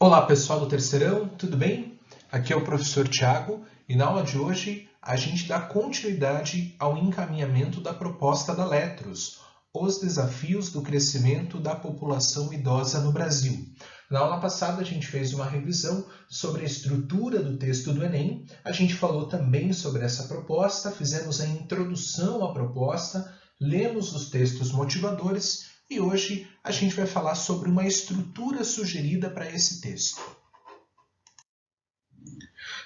Olá pessoal do Terceirão, tudo bem? Aqui é o professor Tiago e na aula de hoje a gente dá continuidade ao encaminhamento da proposta da Letros, os desafios do crescimento da população idosa no Brasil. Na aula passada a gente fez uma revisão sobre a estrutura do texto do Enem, a gente falou também sobre essa proposta, fizemos a introdução à proposta, lemos os textos motivadores e hoje a gente vai falar sobre uma estrutura sugerida para esse texto.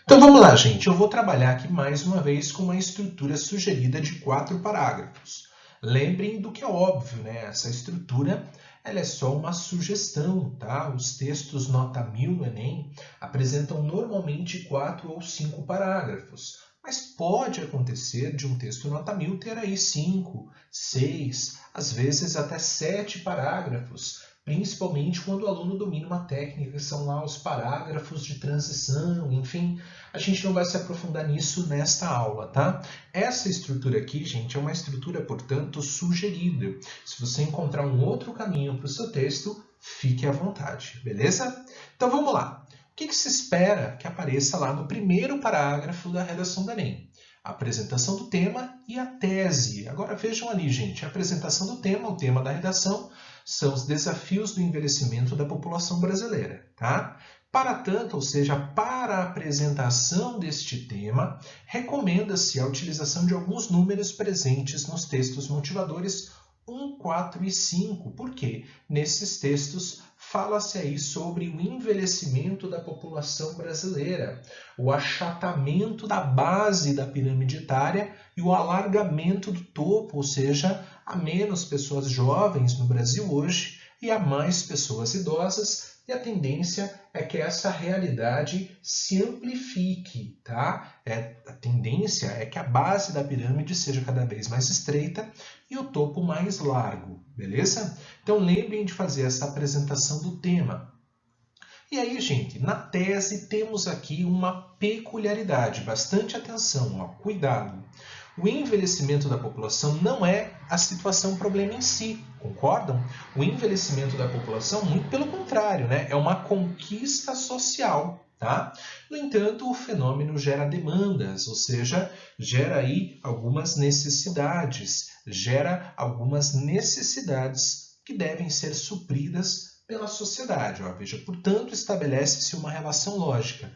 Então vamos lá, gente. Eu vou trabalhar aqui mais uma vez com uma estrutura sugerida de 4 parágrafos. Lembrem do que é óbvio, né? Essa estrutura ela é só uma sugestão, tá? Os textos nota 1000 no Enem apresentam normalmente 4 ou 5 parágrafos. Mas pode acontecer de um texto nota 1000 ter aí 5, 6, às vezes até 7 parágrafos, principalmente quando o aluno domina uma técnica, que são lá os parágrafos de transição, enfim, a gente não vai se aprofundar nisso nesta aula, tá? Essa estrutura aqui, gente, é uma estrutura, portanto, sugerida. Se você encontrar um outro caminho para o seu texto, fique à vontade, beleza? Então vamos lá. O que se espera que apareça lá no primeiro parágrafo da redação do Enem? A apresentação do tema e a tese. Agora vejam ali, gente, a apresentação do tema, o tema da redação, são os desafios do envelhecimento da população brasileira, tá? Para tanto, ou seja, para a apresentação deste tema, recomenda-se a utilização de alguns números presentes nos textos motivadores 1, 4 e 5. Por quê? Nesses textos fala-se aí sobre o envelhecimento da população brasileira, o achatamento da base da pirâmide etária e o alargamento do topo, ou seja, há menos pessoas jovens no Brasil hoje e há mais pessoas idosas, e a tendência é que essa realidade se amplifique, tá? A tendência é que a base da pirâmide seja cada vez mais estreita e o topo mais largo, beleza? Então lembrem de fazer essa apresentação do tema. E aí, gente, na tese temos aqui uma peculiaridade, bastante atenção, ó, cuidado. O envelhecimento da população não é a situação problema em si, concordam? O envelhecimento da população, muito pelo contrário, né? É uma conquista social, tá? No entanto, o fenômeno gera demandas, ou seja, gera aí algumas necessidades, que devem ser supridas pela sociedade. Ó. Veja, portanto, estabelece-se uma relação lógica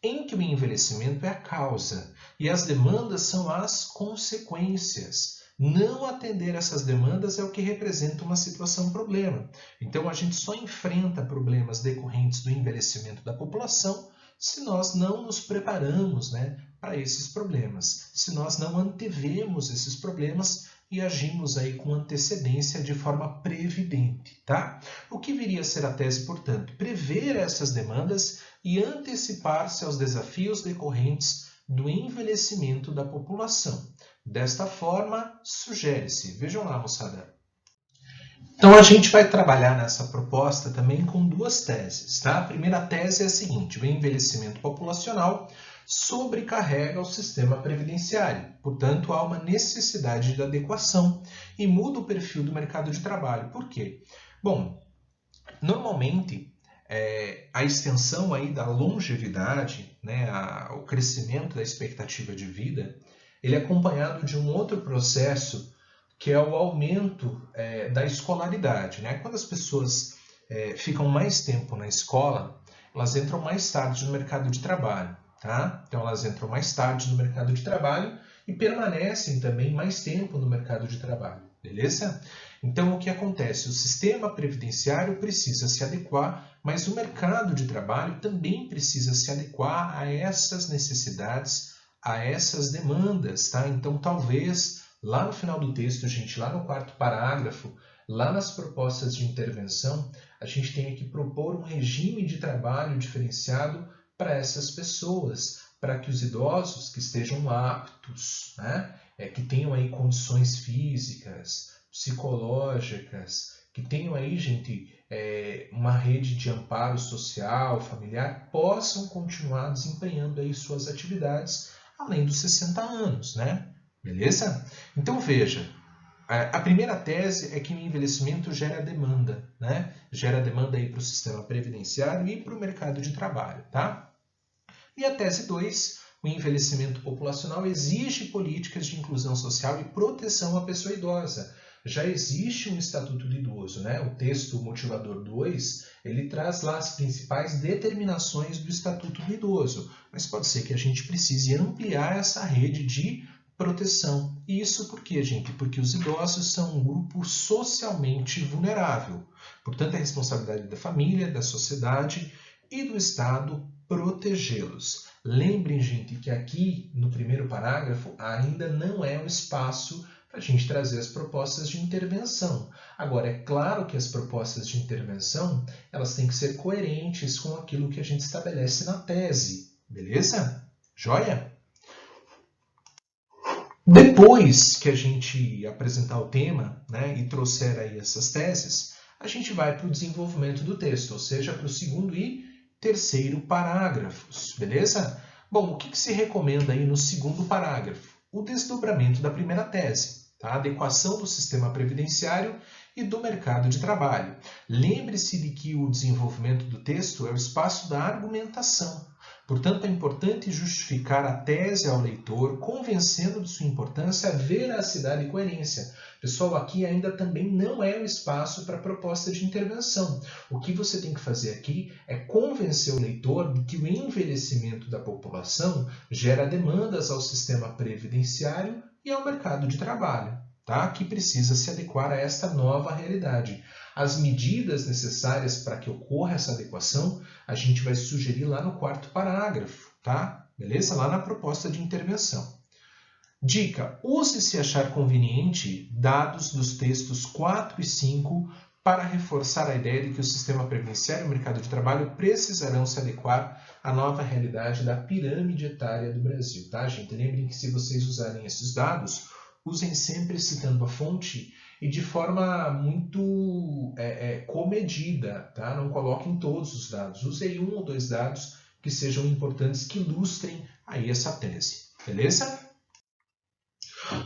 em que o envelhecimento é a causa e as demandas são as consequências. Não atender essas demandas é o que representa uma situação-problema. Então, a gente só enfrenta problemas decorrentes do envelhecimento da população se nós não nos preparamos, né, para esses problemas, se nós não antevemos esses problemas e agimos aí com antecedência de forma previdente, tá? O que viria a ser a tese, portanto? Prever essas demandas e antecipar-se aos desafios decorrentes do envelhecimento da população. Desta forma, sugere-se. Vejam lá, moçada. Então, a gente vai trabalhar nessa proposta também com duas teses, tá? A primeira tese é a seguinte: o envelhecimento populacional sobrecarrega o sistema previdenciário. Portanto, há uma necessidade de adequação e muda o perfil do mercado de trabalho. Por quê? Bom, normalmente a extensão aí da longevidade, né, o crescimento da expectativa de vida, ele é acompanhado de um outro processo que é o aumento da escolaridade. Né? Quando as pessoas ficam mais tempo na escola, elas entram mais tarde no mercado de trabalho. Tá? Então, elas entram mais tarde no mercado de trabalho e permanecem também mais tempo no mercado de trabalho. Beleza? Então, o que acontece? O sistema previdenciário precisa se adequar, mas o mercado de trabalho também precisa se adequar a essas necessidades, a essas demandas. Tá? Então, talvez, lá no final do texto, gente, lá no quarto parágrafo, lá nas propostas de intervenção, a gente tenha que propor um regime de trabalho diferenciado para essas pessoas, para que os idosos que estejam aptos, né, que tenham aí condições físicas, psicológicas, que tenham aí, gente, uma rede de amparo social, familiar, possam continuar desempenhando aí suas atividades além dos 60 anos, né? Beleza? Então veja, A primeira tese é que o envelhecimento gera demanda, né? Gera demanda para o sistema previdenciário e para o mercado de trabalho, tá? E a tese 2, o envelhecimento populacional exige políticas de inclusão social e proteção à pessoa idosa. Já existe um Estatuto do Idoso, né? O texto motivador 2, ele traz lá as principais determinações do Estatuto do Idoso, mas pode ser que a gente precise ampliar essa rede de proteção. E isso por quê, gente? Porque os idosos são um grupo socialmente vulnerável. Portanto, é responsabilidade da família, da sociedade e do Estado protegê-los. Lembrem, gente, que aqui no primeiro parágrafo ainda não é o espaço para a gente trazer as propostas de intervenção. Agora, é claro que as propostas de intervenção elas têm que ser coerentes com aquilo que a gente estabelece na tese. Beleza? Joia? Depois que a gente apresentar o tema, né, e trouxer aí essas teses, a gente vai para o desenvolvimento do texto, ou seja, para o segundo e terceiro parágrafos, beleza? Bom, o que se recomenda aí no segundo parágrafo? O desdobramento da primeira tese, tá? A adequação do sistema previdenciário e do mercado de trabalho. Lembre-se de que o desenvolvimento do texto é o espaço da argumentação. Portanto, é importante justificar a tese ao leitor, convencendo de sua importância, veracidade e coerência. Pessoal, aqui ainda também não é o espaço para proposta de intervenção. O que você tem que fazer aqui é convencer o leitor de que o envelhecimento da população gera demandas ao sistema previdenciário e ao mercado de trabalho, tá? Que precisa se adequar a esta nova realidade. As medidas necessárias para que ocorra essa adequação, a gente vai sugerir lá no quarto parágrafo, tá? Beleza? Lá na proposta de intervenção. Dica: use, se achar conveniente, dados dos textos 4 e 5 para reforçar a ideia de que o sistema previdenciário e o mercado de trabalho precisarão se adequar à nova realidade da pirâmide etária do Brasil, tá, gente? Lembrem que se vocês usarem esses dados, usem sempre citando a fonte e de forma muito comedida, tá? Não coloquem todos os dados. Usem 1 ou 2 dados que sejam importantes, que ilustrem aí essa tese, beleza?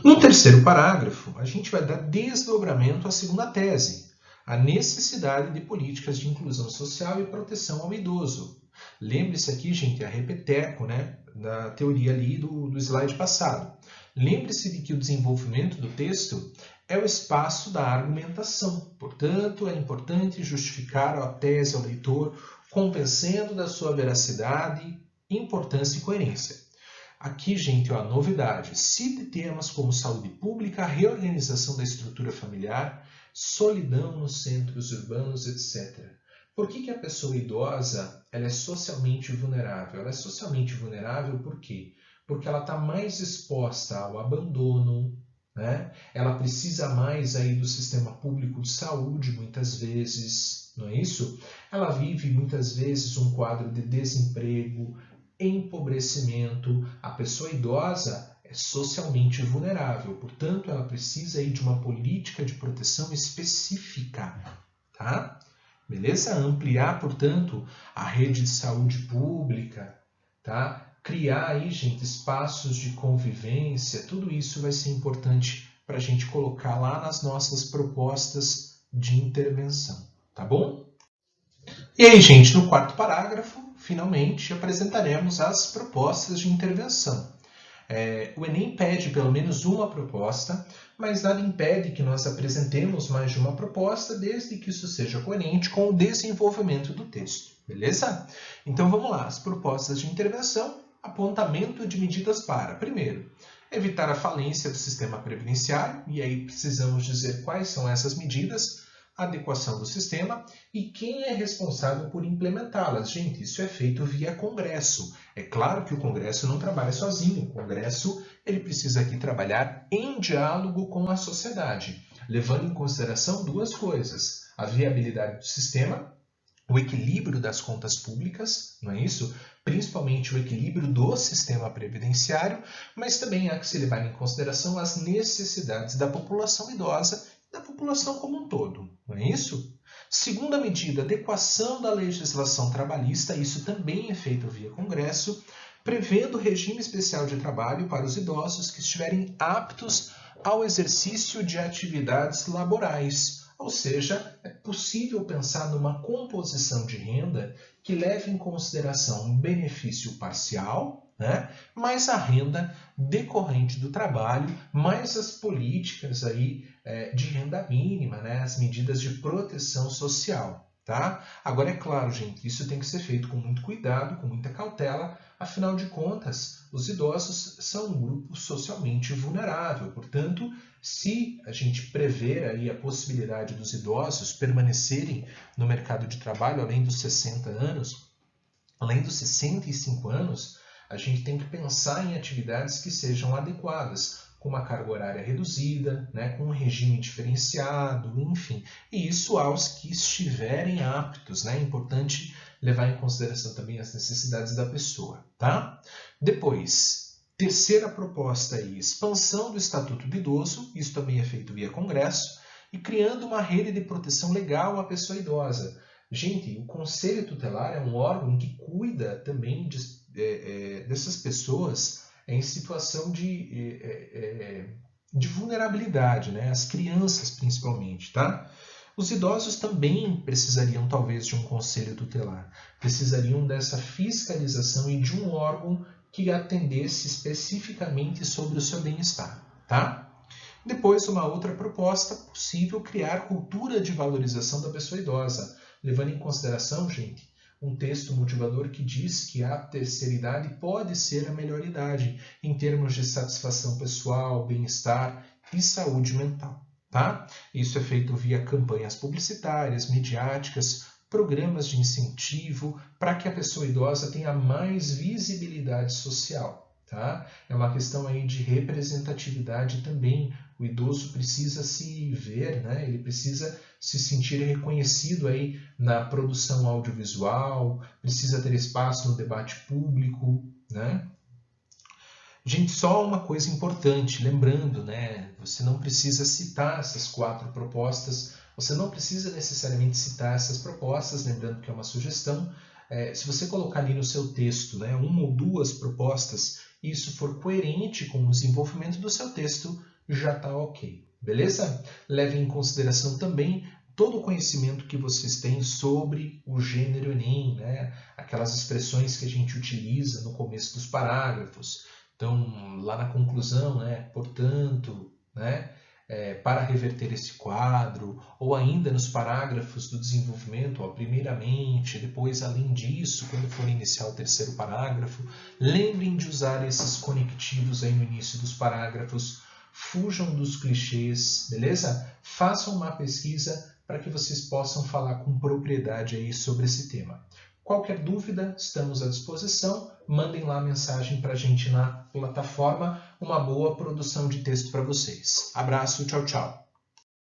No terceiro parágrafo, a gente vai dar desdobramento à segunda tese, a necessidade de políticas de inclusão social e proteção ao idoso. Lembre-se aqui, gente, a repeteco, né, da teoria ali do slide passado. Lembre-se de que o desenvolvimento do texto é o espaço da argumentação. Portanto, é importante justificar a tese ao leitor, convencendo da sua veracidade, importância e coerência. Aqui, gente, ó, a novidade. Cite temas como saúde pública, reorganização da estrutura familiar, solidão nos centros urbanos, etc. Por que a pessoa idosa ela é socialmente vulnerável? Ela é socialmente vulnerável por quê? Porque ela está mais exposta ao abandono, né? Ela precisa mais aí do sistema público de saúde, muitas vezes, não é isso? Ela vive, muitas vezes, um quadro de desemprego, empobrecimento. A pessoa idosa é socialmente vulnerável, portanto, ela precisa aí de uma política de proteção específica, tá? Beleza? Ampliar, portanto, a rede de saúde pública, tá? Criar aí, gente, espaços de convivência, tudo isso vai ser importante para a gente colocar lá nas nossas propostas de intervenção, tá bom? E aí, gente, no quarto parágrafo, finalmente, apresentaremos as propostas de intervenção. O Enem pede pelo menos uma proposta, mas nada impede que nós apresentemos mais de uma proposta, desde que isso seja coerente com o desenvolvimento do texto, beleza? Então vamos lá, as propostas de intervenção, apontamento de medidas para, primeiro, evitar a falência do sistema previdenciário, e aí precisamos dizer quais são essas medidas, adequação do sistema e quem é responsável por implementá-las. Gente, isso é feito via Congresso. É claro que o Congresso não trabalha sozinho. O Congresso ele precisa aqui trabalhar em diálogo com a sociedade, levando em consideração duas coisas: a viabilidade do sistema, o equilíbrio das contas públicas, não é isso? Principalmente o equilíbrio do sistema previdenciário, mas também há que se levar em consideração as necessidades da população idosa da população como um todo, não é isso? Segunda medida, adequação da legislação trabalhista, isso também é feito via Congresso, prevendo regime especial de trabalho para os idosos que estiverem aptos ao exercício de atividades laborais. Ou seja, é possível pensar numa composição de renda que leve em consideração um benefício parcial, né, mais a renda decorrente do trabalho, mais as políticas aí, de renda mínima, né, as medidas de proteção social. Tá? Agora, é claro, gente, isso tem que ser feito com muito cuidado, com muita cautela, afinal de contas, os idosos são um grupo socialmente vulnerável. Portanto, se a gente prever aí a possibilidade dos idosos permanecerem no mercado de trabalho além dos 60 anos, além dos 65 anos, a gente tem que pensar em atividades que sejam adequadas, com uma carga horária reduzida, né, com um regime diferenciado, enfim. E isso aos que estiverem aptos, né? É importante levar em consideração também as necessidades da pessoa, tá? Depois, terceira proposta aí, expansão do Estatuto do Idoso, isso também é feito via Congresso, e criando uma rede de proteção legal à pessoa idosa. Gente, o Conselho Tutelar é um órgão que cuida também dessas pessoas em situação de vulnerabilidade, né? As crianças principalmente, tá? Os idosos também precisariam talvez de um conselho tutelar, precisariam dessa fiscalização e de um órgão que atendesse especificamente sobre o seu bem-estar, tá? Depois, uma outra proposta possível, criar cultura de valorização da pessoa idosa, levando em consideração, gente, um texto motivador que diz que a terceira idade pode ser a melhor idade em termos de satisfação pessoal, bem-estar e saúde mental. Tá? Isso é feito via campanhas publicitárias, midiáticas, programas de incentivo para que a pessoa idosa tenha mais visibilidade social. Tá? É uma questão aí de representatividade também. O idoso precisa se ver, né? Ele precisa se sentir reconhecido aí na produção audiovisual, precisa ter espaço no debate público, né? Gente, só uma coisa importante, lembrando, né? Você não precisa citar essas 4 propostas, você não precisa necessariamente citar essas propostas, lembrando que é uma sugestão. Se você colocar ali no seu texto, né, 1 ou 2 propostas, e isso for coerente com o desenvolvimento do seu texto, já está ok, beleza? Leve em consideração também todo o conhecimento que vocês têm sobre o gênero Enem, né? Aquelas expressões que a gente utiliza no começo dos parágrafos. Então, lá na conclusão, né? Portanto, né? Para reverter esse quadro, ou ainda nos parágrafos do desenvolvimento, ó, primeiramente, depois, além disso, quando for iniciar o terceiro parágrafo, lembrem de usar esses conectivos aí no início dos parágrafos, fujam dos clichês, beleza? Façam uma pesquisa para que vocês possam falar com propriedade aí sobre esse tema. Qualquer dúvida, estamos à disposição. Mandem lá a mensagem para a gente na plataforma. Uma boa produção de texto para vocês. Abraço, tchau, tchau.